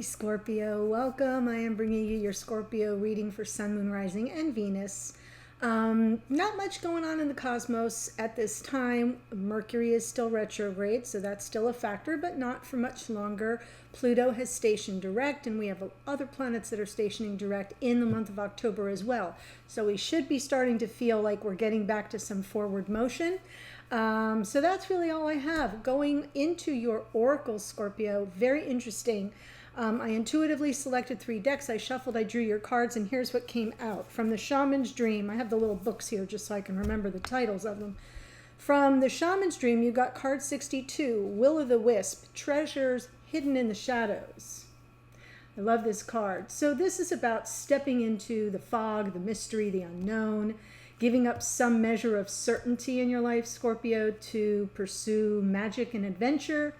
Scorpio, welcome. I am bringing you your Scorpio reading for Sun, Moon, Rising, and Venus. Not much going on in the cosmos at this time. Mercury is still retrograde, so that's still a factor, but not for much longer. Pluto has stationed direct, and we have other planets that are stationing direct in the month of October as well. So we should be starting to feel like we're getting back to some forward motion. So that's really all I have. Going into your Oracle, Scorpio, very interesting. I intuitively selected 3 decks. I shuffled, I drew your cards, and here's what came out. From the Shaman's Dream, I have the little books here just so I can remember the titles of them. From the Shaman's Dream, you got card 62, Will-o'-the-Wisp, Treasures Hidden in the Shadows. I love this card. So this is about stepping into the fog, the mystery, the unknown, giving up some measure of certainty in your life, Scorpio, to pursue magic and adventure.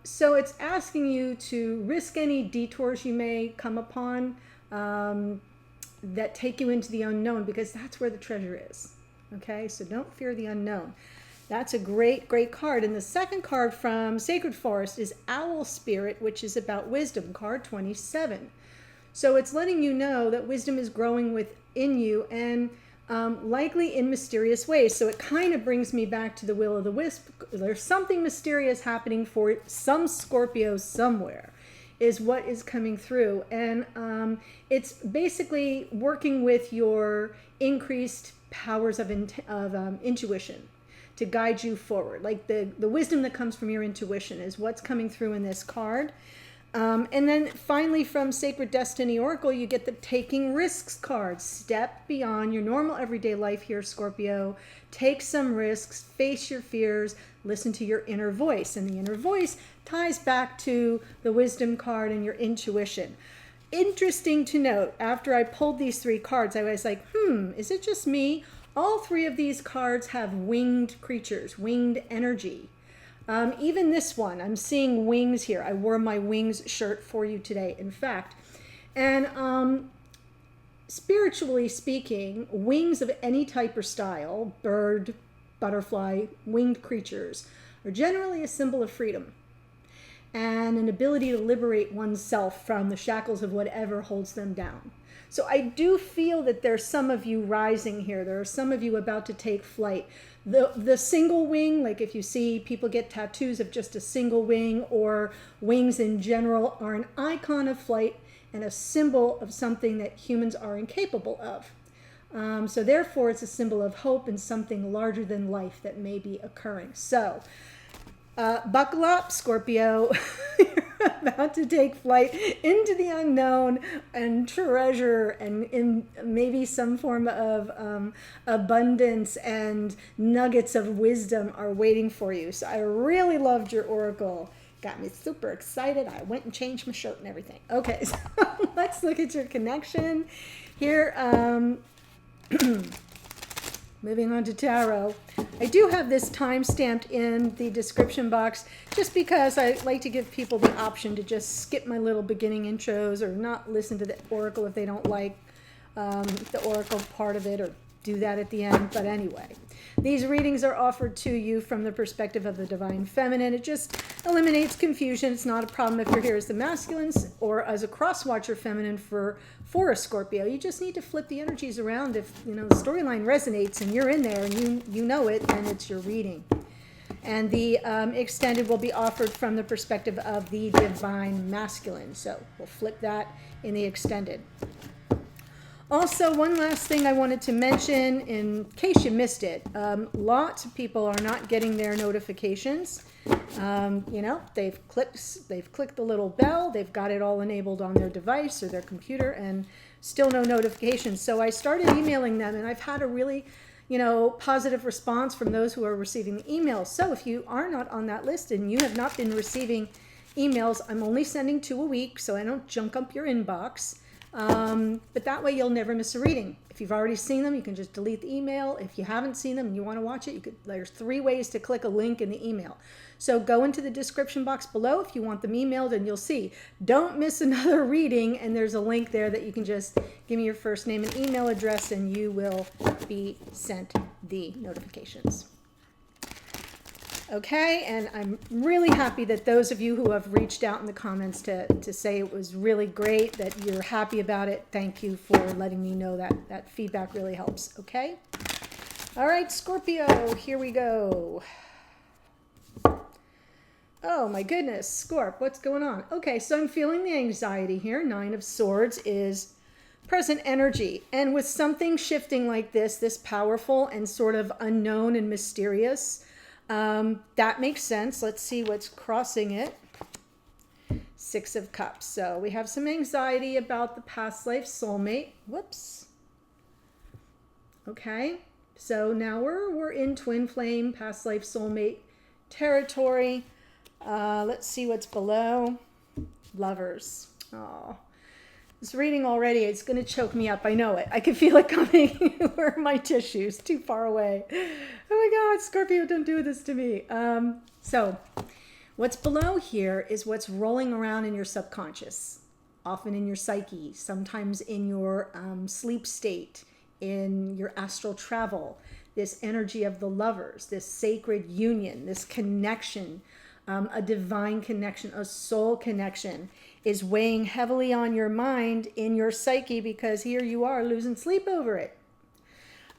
So it's asking you to risk any detours you may come upon that take you into the unknown, because that's where the treasure is. Okay, so don't fear the unknown. That's a great, great card. And the second card from Sacred Forest is Owl Spirit, which is about wisdom, card 27. So it's letting you know that wisdom is growing within you, and likely in mysterious ways. So it kind of brings me back to the Will-o'-the-Wisp. There's something mysterious happening for some Scorpio somewhere, is what is coming through. And it's basically working with your increased powers of intuition to guide you forward. Like the wisdom that comes from your intuition is what's coming through in this card. And then finally from Sacred Destiny Oracle, you get the Taking Risks card. Step beyond your normal everyday life here, Scorpio. Take some risks, face your fears, listen to your inner voice. And the inner voice ties back to the Wisdom card and your intuition. Interesting to note, after I pulled these 3 cards, I was like, is it just me? All 3 of these cards have winged creatures, winged energy. Even this one, I'm seeing wings here. I wore my wings shirt for you today, in fact. And spiritually speaking, wings of any type or style, bird, butterfly, winged creatures, are generally a symbol of freedom and an ability to liberate oneself from the shackles of whatever holds them down. So I do feel that there's some of you rising here. There are some of you about to take flight. The single wing, like if you see people get tattoos of just a single wing or wings in general, are an icon of flight and a symbol of something that humans are incapable of. So therefore it's a symbol of hope and something larger than life that may be occurring. So buckle up, Scorpio. You're about to take flight into the unknown, and treasure and in maybe some form of abundance and nuggets of wisdom are waiting for you. So I really loved your oracle. Got me super excited. I went and changed my shirt and everything. Okay, so let's look at your connection here. Moving on to tarot. I do have this time stamped in the description box just because I like to give people the option to just skip my little beginning intros or not listen to the oracle if they don't like the oracle part of it, or do that at the end. But anyway, these readings are offered to you from the perspective of the Divine Feminine. It just eliminates confusion. It's not a problem if you're here as the masculine or as a cross-watcher feminine for a Scorpio. You just need to flip the energies around. If the storyline resonates and you're in there and you know it, then it's your reading. And the extended will be offered from the perspective of the Divine Masculine. So we'll flip that in the extended. Also, one last thing I wanted to mention in case you missed it. Lots of people are not getting their notifications. They've clicked the little bell. They've got it all enabled on their device or their computer, and still no notifications. So I started emailing them, and I've had a really, positive response from those who are receiving the emails. So if you are not on that list and you have not been receiving emails, I'm only sending 2 a week, so I don't junk up your inbox. But that way you'll never miss a reading. If you've already seen them, you can just delete the email. If you haven't seen them and you want to watch it, there's 3 ways to click a link in the email. So go into the description box below if you want them emailed, and you'll see, don't miss another reading, and there's a link there that you can just give me your first name and email address and you will be sent the notifications. Okay, and I'm really happy that those of you who have reached out in the comments to say it was really great, that you're happy about it. Thank you for letting me know that. That feedback really helps, okay? All right, Scorpio, here we go. Oh my goodness, Scorp, what's going on? Okay, so I'm feeling the anxiety here. 9 of Swords is present energy. And with something shifting like this powerful and sort of unknown and mysterious, that makes sense. Let's see what's crossing it. 6 of Cups. So we have some anxiety about the past life soulmate. Whoops. Okay. So now we're in twin flame, past life soulmate territory. Let's see what's below. Lovers. Oh, this reading already, it's going to choke me up. I know it. I can feel it coming. Where are my tissues? Too far away. Oh my God, Scorpio, don't do this to me. So what's below here is what's rolling around in your subconscious, often in your psyche, sometimes in your sleep state, in your astral travel, this energy of the lovers, this sacred union, this connection, a divine connection, a soul connection is weighing heavily on your mind, in your psyche, because here you are losing sleep over it.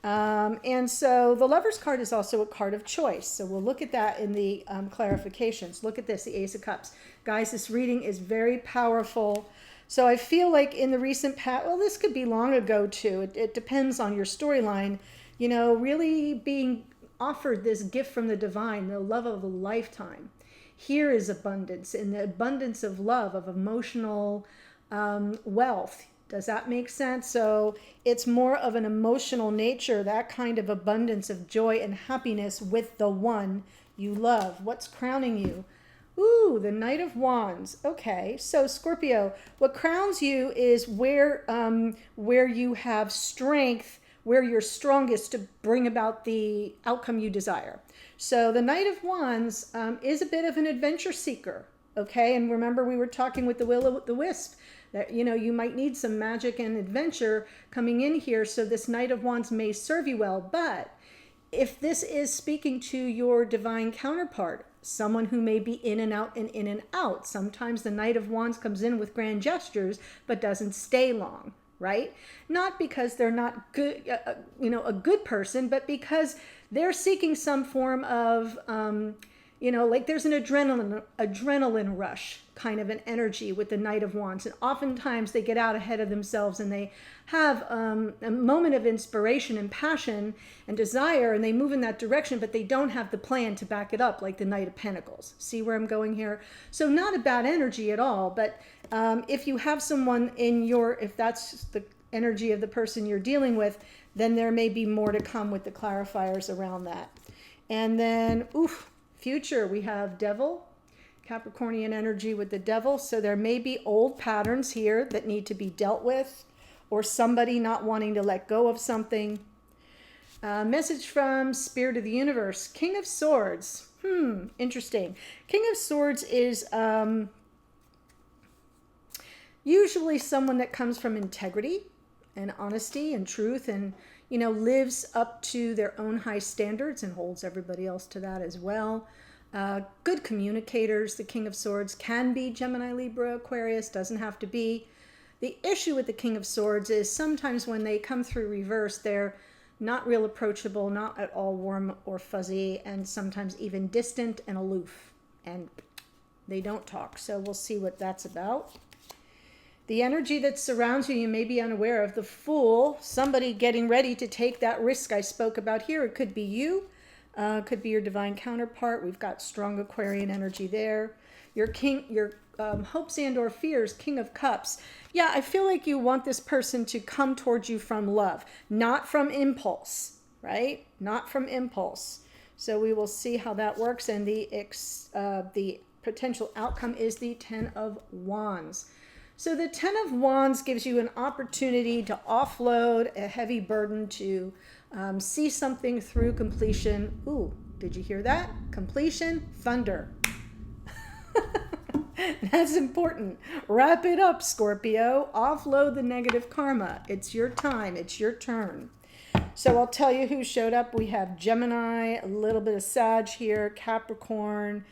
And so the Lover's card is also a card of choice. So we'll look at that in the clarifications. Look at this, the Ace of Cups. Guys, this reading is very powerful. So I feel like in the recent past, well, this could be long ago too. It depends on your storyline. You know, really being offered this gift from the divine, the love of a lifetime. Here is abundance, in the abundance of love, of emotional wealth. Does that make sense? So it's more of an emotional nature, that kind of abundance of joy and happiness with the one you love. What's crowning you? Ooh, the Knight of Wands. Okay, so Scorpio, what crowns you is where you have strength, where you're strongest to bring about the outcome you desire. So the Knight of Wands is a bit of an adventure seeker, okay? And remember, we were talking with the Will-o'-the-Wisp that, you know, you might need some magic and adventure coming in here, so this Knight of Wands may serve you well. But if this is speaking to your divine counterpart, someone who may be in and out and in and out, sometimes the Knight of Wands comes in with grand gestures but doesn't stay long, right? Not because they're not good, a good person, but because they're seeking some form of, like there's an adrenaline rush kind of an energy with the Knight of Wands. And oftentimes they get out ahead of themselves and they have a moment of inspiration and passion and desire, and they move in that direction, but they don't have the plan to back it up, like the Knight of Pentacles. See where I'm going here? So not a bad energy at all, but if you have someone if that's the energy of the person you're dealing with, then there may be more to come with the clarifiers around that. And then, future, we have Devil, Capricornian energy with the Devil. So there may be old patterns here that need to be dealt with, or somebody not wanting to let go of something. Message from Spirit of the Universe, King of Swords. Interesting. King of Swords is usually someone that comes from integrity and honesty and truth, and lives up to their own high standards and holds everybody else to that as well. Good communicators. The King of Swords can be Gemini, Libra, Aquarius, doesn't have to be. The issue with the King of Swords is sometimes when they come through reverse, they're not real approachable, not at all warm or fuzzy, and sometimes even distant and aloof, and they don't talk. So we'll see what that's about. The energy that surrounds you, you may be unaware of. The Fool, somebody getting ready to take that risk I spoke about here. It could be you, could be your divine counterpart. We've got strong Aquarian energy there. Your king, your hopes and or fears, King of Cups. Yeah, I feel like you want this person to come towards you from love, not from impulse, right? Not from impulse. So we will see how that works. And the potential outcome is the Ten of Wands. So the Ten of Wands gives you an opportunity to offload a heavy burden, to see something through completion. Ooh, did you hear that? Completion, thunder. That's important. Wrap it up, Scorpio. Offload the negative karma. It's your time. It's your turn. So I'll tell you who showed up. We have Gemini, a little bit of Sag here, Capricorn,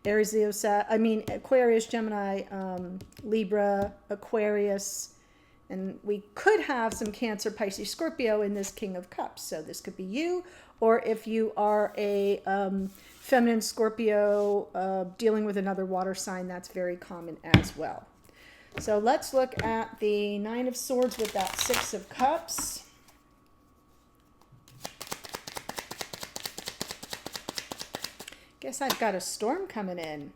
Aries, Leo, Aquarius, Gemini, Libra, Aquarius, and we could have some Cancer, Pisces, Scorpio in this King of Cups. So this could be you, or if you are a feminine Scorpio dealing with another water sign, that's very common as well. So let's look at the Nine of Swords with that Six of Cups. Guess I've got a storm coming in.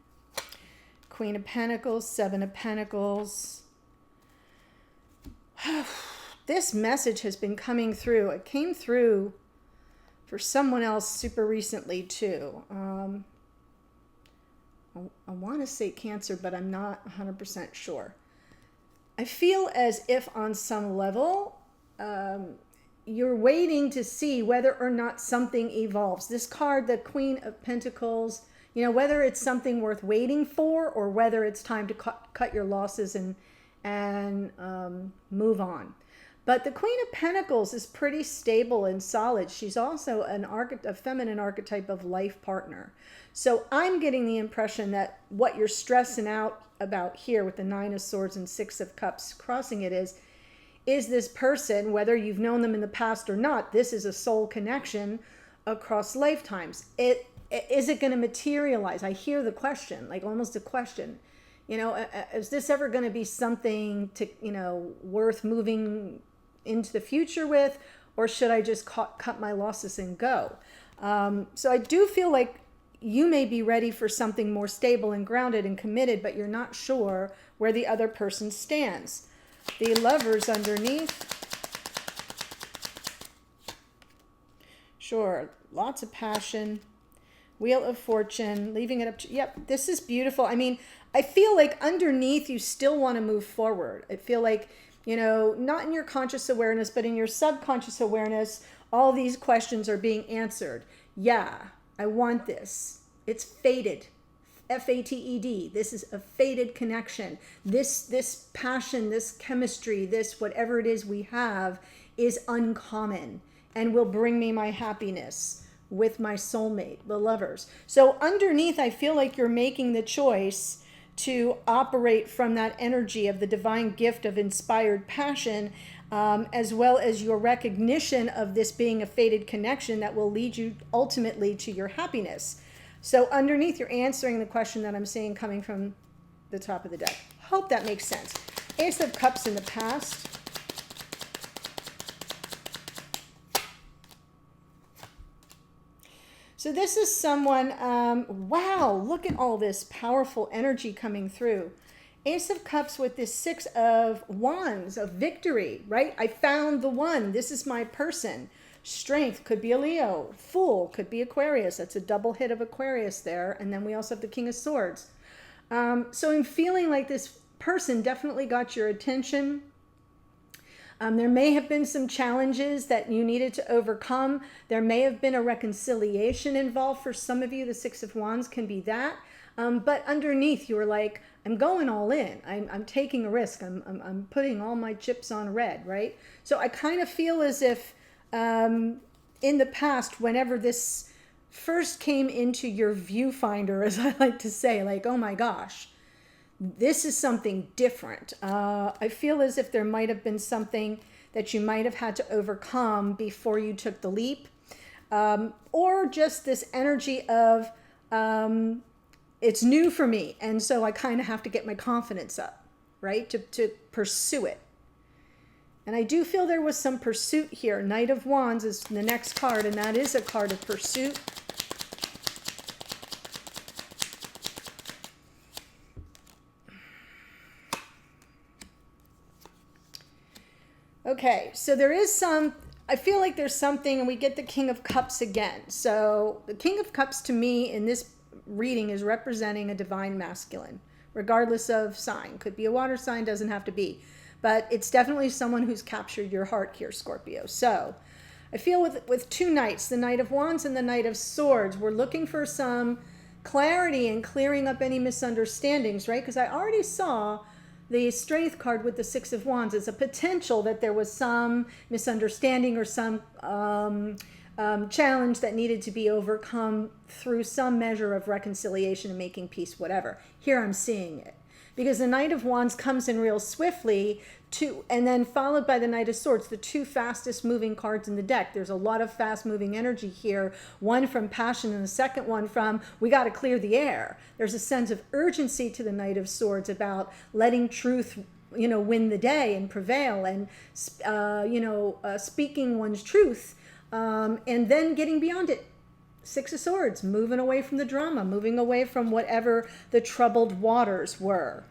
Queen of Pentacles, Seven of Pentacles. This message has been coming through. It came through for someone else super recently too. I want to say Cancer, but I'm not 100% sure. I feel as if on some level, you're waiting to see whether or not something evolves. This card, the Queen of Pentacles, you know, whether it's something worth waiting for or whether it's time to cut your losses and move on. But the Queen of Pentacles is pretty stable and solid. She's also a feminine archetype of life partner. So I'm getting the impression that what you're stressing out about here with the Nine of Swords and Six of Cups crossing it is this person, whether you've known them in the past or not, this is a soul connection across lifetimes. Is it going to materialize? I hear the question, like almost a question. You know, is this ever going to be something to, you know, worth moving into the future with, or should I just cut my losses and go? So I do feel like you may be ready for something more stable and grounded and committed, but you're not sure where the other person stands. The Lovers underneath. Sure, lots of passion. Wheel of Fortune, leaving it up to, yep, this is beautiful. I mean, I feel like underneath you still want to move forward. I feel like, you know, not in your conscious awareness, but in your subconscious awareness, all these questions are being answered. Yeah, I want this. It's fated. Fated. This is a fated connection. This passion, this chemistry, this whatever it is we have is uncommon and will bring me my happiness with my soulmate, the Lovers. So underneath, I feel like you're making the choice to operate from that energy of the divine gift of inspired passion, as well as your recognition of this being a fated connection that will lead you ultimately to your happiness. So underneath, you're answering the question that I'm seeing coming from the top of the deck. Hope that makes sense. Ace of Cups in the past. So this is someone, wow, look at all this powerful energy coming through. Ace of Cups with this Six of Wands, of victory, right? I found the one. This is my person. Strength could be a Leo. Fool could be Aquarius. That's a double hit of Aquarius there. And then we also have the King of Swords. So I'm feeling like this person definitely got your attention. There may have been some challenges that you needed to overcome. There may have been a reconciliation involved for some of you. The Six of Wands can be that. But underneath, you were like, I'm going all in. I'm taking a risk. I'm putting all my chips on red, right? So I kind of feel as if in the past, whenever this first came into your viewfinder, as I like to say, like, oh my gosh, this is something different. I feel as if there might have been something that you might have had to overcome before you took the leap, or just this energy of it's new for me, and so I kind of have to get my confidence up, right, to pursue it. And I do feel there was some pursuit here. Knight of Wands is the next card, and that is a card of pursuit. Okay, so there is some, I feel like there's something, and we get the King of Cups again. So the King of Cups to me in this reading is representing a divine masculine, regardless of sign. Could be a water sign, doesn't have to be. But it's definitely someone who's captured your heart here, Scorpio. So I feel with two knights, the Knight of Wands and the Knight of Swords, we're looking for some clarity and clearing up any misunderstandings, right? Because I already saw the Strength card with the Six of Wands is a potential that there was some misunderstanding or some challenge that needed to be overcome through some measure of reconciliation and making peace, whatever. Here I'm seeing it. Because the Knight of Wands comes in real swiftly, and then followed by the Knight of Swords, the two fastest moving cards in the deck. There's a lot of fast moving energy here, one from passion and the second one from, we got to clear the air. There's a sense of urgency to the Knight of Swords about letting truth, win the day and prevail, and, speaking one's truth, and then getting beyond it. Six of Swords, moving away from the drama, moving away from whatever the troubled waters were,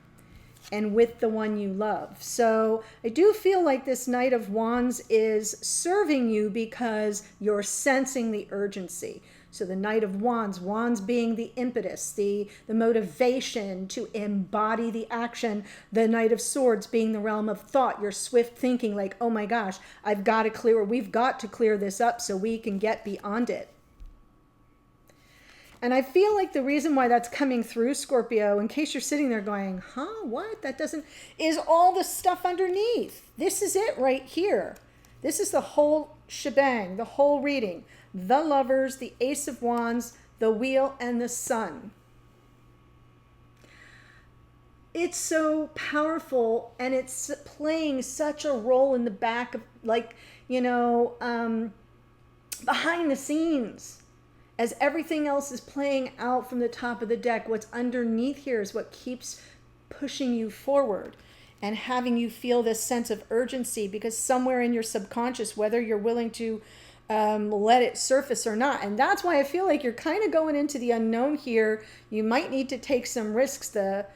and with the one you love. So I do feel like this Knight of Wands is serving you because you're sensing the urgency. So the Knight of Wands, wands being the impetus, the motivation to embody the action. The Knight of Swords being the realm of thought, your swift thinking like, oh my gosh, we've got to clear this up so we can get beyond it. And I feel like the reason why that's coming through, Scorpio, in case you're sitting there going, what? That doesn't, is all the stuff underneath. This is it right here. This is the whole shebang, the whole reading. The Lovers, the Ace of Wands, the Wheel, and the Sun. It's so powerful, and it's playing such a role in the back of, behind the scenes. As everything else is playing out from the top of the deck, what's underneath here is what keeps pushing you forward and having you feel this sense of urgency, because somewhere in your subconscious, whether you're willing to let it surface or not. And that's why I feel like you're kind of going into the unknown here. You might need to take some risks. The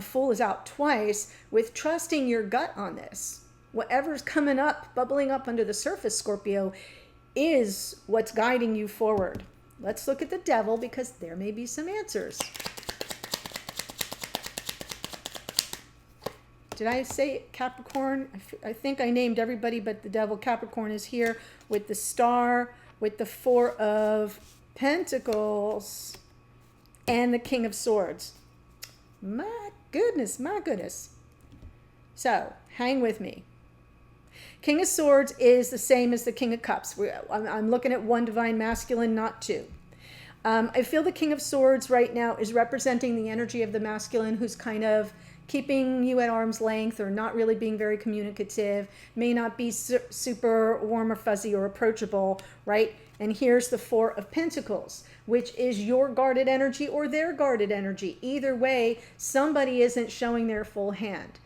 Fool is out twice with trusting your gut on this. Whatever's coming up, bubbling up under the surface, Scorpio, is what's guiding you forward. Let's look at the Devil, because there may be some answers. Did I say Capricorn? I think I named everybody but the Devil. Capricorn is here with the Star, with the Four of Pentacles, and the King of Swords. My goodness, my goodness. So, hang with me. King of Swords is the same as the King of Cups. I'm looking at one divine masculine, not two. I feel the King of Swords right now is representing the energy of the masculine, who's kind of keeping you at arm's length or not really being very communicative, may not be super warm or fuzzy or approachable, right? And here's the Four of Pentacles, which is your guarded energy or their guarded energy. Either way, somebody isn't showing their full hand.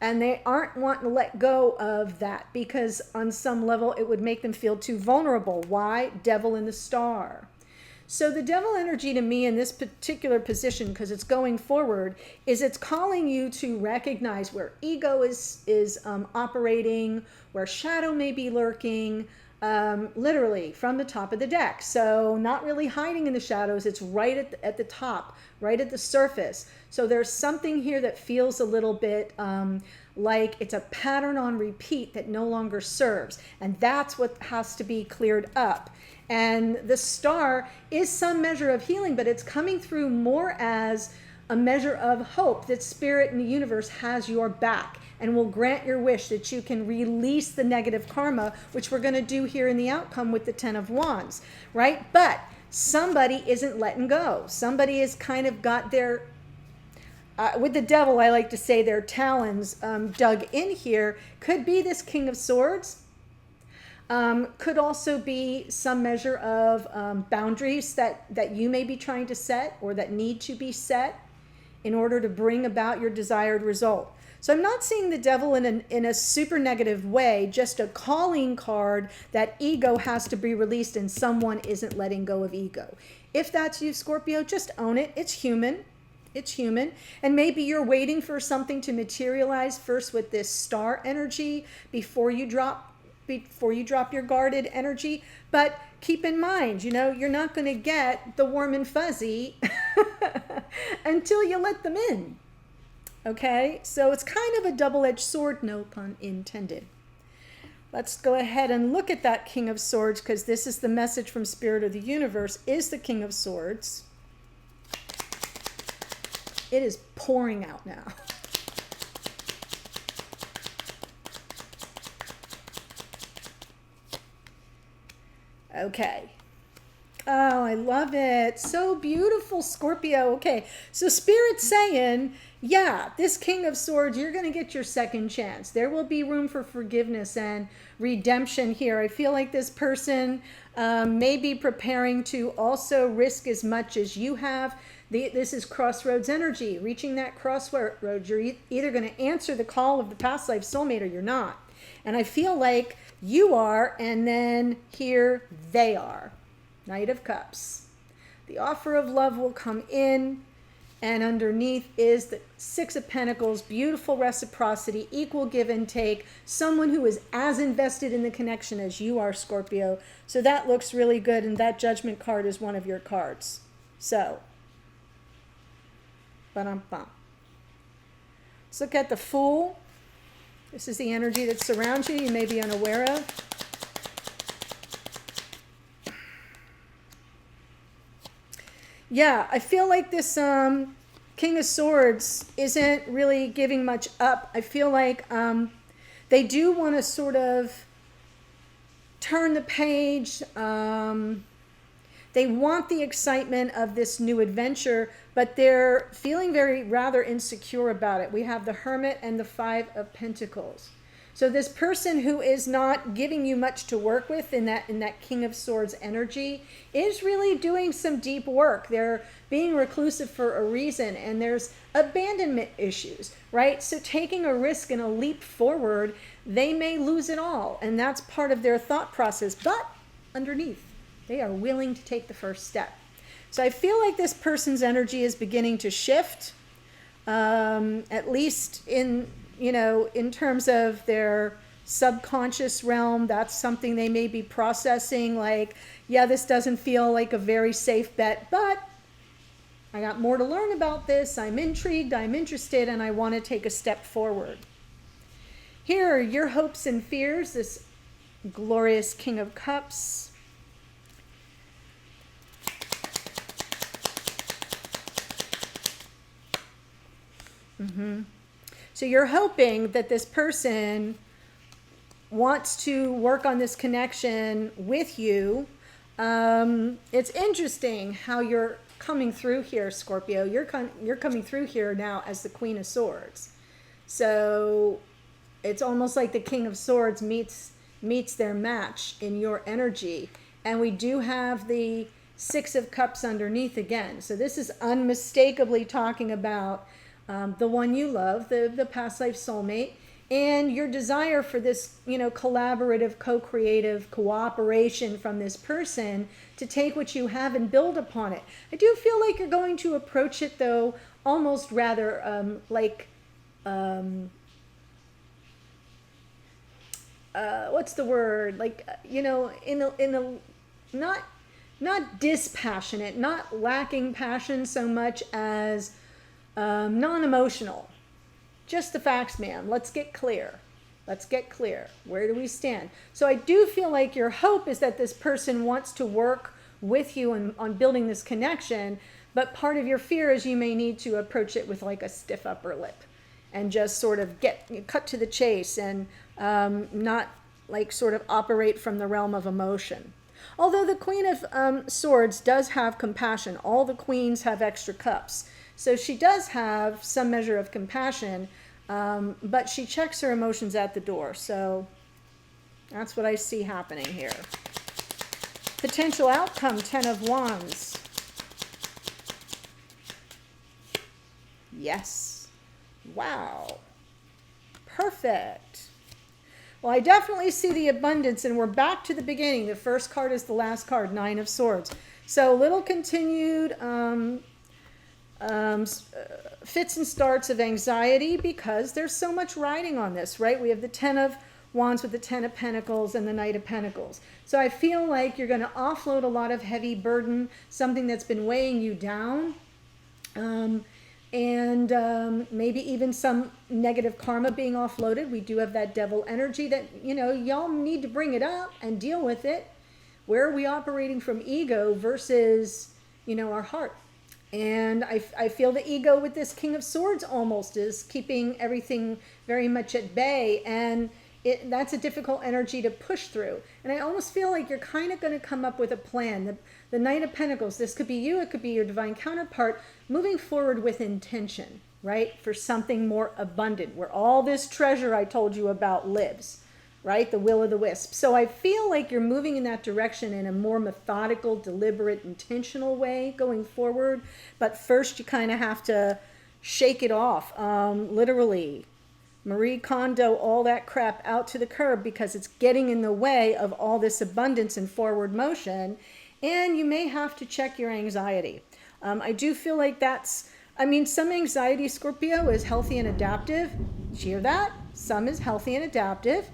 And they aren't wanting to let go of that, because on some level it would make them feel too vulnerable. Why? Devil in the Star. So the Devil energy to me in this particular position, because it's going forward, is it's calling you to recognize where ego is operating, where shadow may be lurking, literally from the top of the deck. So not really hiding in the shadows. It's right at the top, right at the surface. So there's something here that feels a little bit like it's a pattern on repeat that no longer serves. And that's what has to be cleared up. And the Star is some measure of healing, but it's coming through more as a measure of hope that Spirit and the universe has your back and will grant your wish that you can release the negative karma, which we're going to do here in the outcome with the Ten of Wands, right? But somebody isn't letting go. Somebody has kind of got their, with the Devil, I like to say their talons dug in here. Could be this King of Swords. Could also be some measure of boundaries that you may be trying to set or that need to be set in order to bring about your desired result. So I'm not seeing the Devil in a super negative way, just a calling card that ego has to be released and someone isn't letting go of ego. If that's you, Scorpio, just own it. It's human. It's human. And maybe you're waiting for something to materialize first with this Star energy before you drop your guarded energy. But keep in mind, you're not going to get the warm and fuzzy until you let them in. Okay? So it's kind of a double-edged sword, no pun intended. Let's go ahead and look at that King of Swords, because this is the message from Spirit of the Universe, is the King of Swords. It is pouring out now. Okay. Oh, I love it. So beautiful, Scorpio. Okay, so Spirit's saying, yeah, this King of Swords, you're going to get your second chance. There will be room for forgiveness and redemption here. I feel like this person may be preparing to also risk as much as you have. This is crossroads energy, reaching that crossroads. You're either going to answer the call of the past life soulmate or you're not. And I feel like you are, and then here they are. Knight of Cups. The offer of love will come in, and underneath is the Six of Pentacles, beautiful reciprocity, equal give and take, someone who is as invested in the connection as you are, Scorpio. So that looks really good, and that Judgment card is one of your cards. So, ba-dum-bum. Let's look at the Fool. This is the energy that surrounds you, you may be unaware of. Yeah, I feel like this King of Swords isn't really giving much up. I feel like they do want to sort of turn the page. They want the excitement of this new adventure, but they're feeling rather insecure about it. We have the Hermit and the Five of Pentacles. So this person who is not giving you much to work with in that King of Swords energy is really doing some deep work. They're being reclusive for a reason, and there's abandonment issues, right? So taking a risk and a leap forward, they may lose it all, and that's part of their thought process. But underneath, they are willing to take the first step. So I feel like this person's energy is beginning to shift, at least in terms of their subconscious realm. That's something they may be processing, like, yeah, this doesn't feel like a very safe bet, but I got more to learn about this. I'm intrigued, I'm interested, and I want to take a step forward. Here are your hopes and fears, this glorious King of Cups. So you're hoping that this person wants to work on this connection with you. It's interesting how you're coming through here, Scorpio. You're coming through here now as the Queen of Swords. So it's almost like the King of Swords meets their match in your energy. And we do have the Six of Cups underneath again. So this is unmistakably talking about the one you love, the past life soulmate, and your desire for this, collaborative, co-creative cooperation from this person to take what you have and build upon it. I do feel like you're going to approach it, though, almost rather what's the word? Like, in a not dispassionate, not lacking passion so much as non-emotional. Just the facts, ma'am. Let's get clear. Let's get clear. Where do we stand? So I do feel like your hope is that this person wants to work with you on building this connection, but part of your fear is you may need to approach it with like a stiff upper lip and just sort of cut to the chase and not like sort of operate from the realm of emotion. Although the Queen of Swords does have compassion. All the queens have extra cups. So she does have some measure of compassion, but she checks her emotions at the door. So that's what I see happening here. Potential outcome, 10 of Wands. Yes. Wow. Perfect. Well, I definitely see the abundance, and we're back to the beginning. The first card is the last card, 9 of Swords. So little continued fits and starts of anxiety because there's so much riding on this, right? We have the 10 of Wands with the 10 of Pentacles and the Knight of Pentacles. So I feel like you're going to offload a lot of heavy burden, something that's been weighing you down, and maybe even some negative karma being offloaded. We do have that devil energy that, y'all need to bring it up and deal with it. Where are we operating from ego versus, our heart? And I feel the ego with this King of Swords almost is keeping everything very much at bay. And that's a difficult energy to push through. And I almost feel like you're kind of going to come up with a plan. The Knight of Pentacles, this could be you, it could be your divine counterpart, moving forward with intention, right? For something more abundant, where all this treasure I told you about lives, right? The will o' the wisp. So I feel like you're moving in that direction in a more methodical, deliberate, intentional way going forward. But first you kind of have to shake it off, literally. Marie Kondo all that crap out to the curb, because it's getting in the way of all this abundance and forward motion. And you may have to check your anxiety. I do feel like some anxiety, Scorpio, is healthy and adaptive. Did you hear that? Some is healthy and adaptive.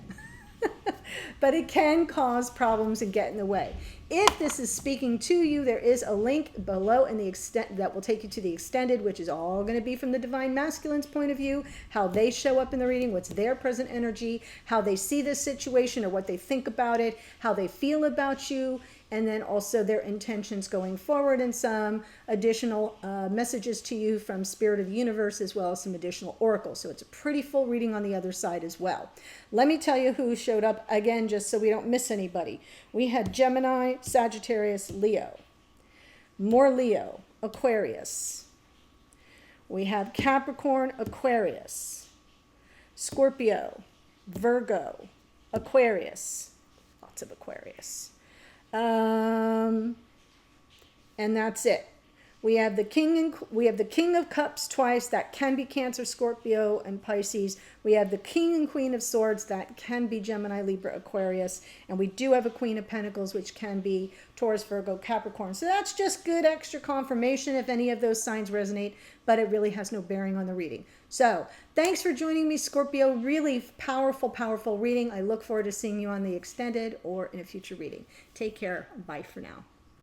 But it can cause problems and get in the way. If this is speaking to you, there is a link below in the extent that will take you to the extended, which is all going to be from the divine masculine's point of view, how they show up in the reading, what's their present energy, how they see this situation or what they think about it, how they feel about you, and then also their intentions going forward, and some additional messages to you from Spirit of the Universe, as well as some additional oracles. So it's a pretty full reading on the other side as well. Let me tell you who showed up again, just so we don't miss anybody. We had Gemini, Sagittarius, Leo. More Leo, Aquarius. We have Capricorn, Aquarius. Scorpio, Virgo, Aquarius. Lots of Aquarius. And that's it. We have the King of Cups twice. That can be Cancer, Scorpio, and Pisces. We have the King and Queen of Swords. That can be Gemini, Libra, Aquarius. And we do have a Queen of Pentacles, which can be Taurus, Virgo, Capricorn. So that's just good extra confirmation if any of those signs resonate, but it really has no bearing on the reading. So thanks for joining me, Scorpio. Really powerful, powerful reading. I look forward to seeing you on the extended or in a future reading. Take care. Bye for now.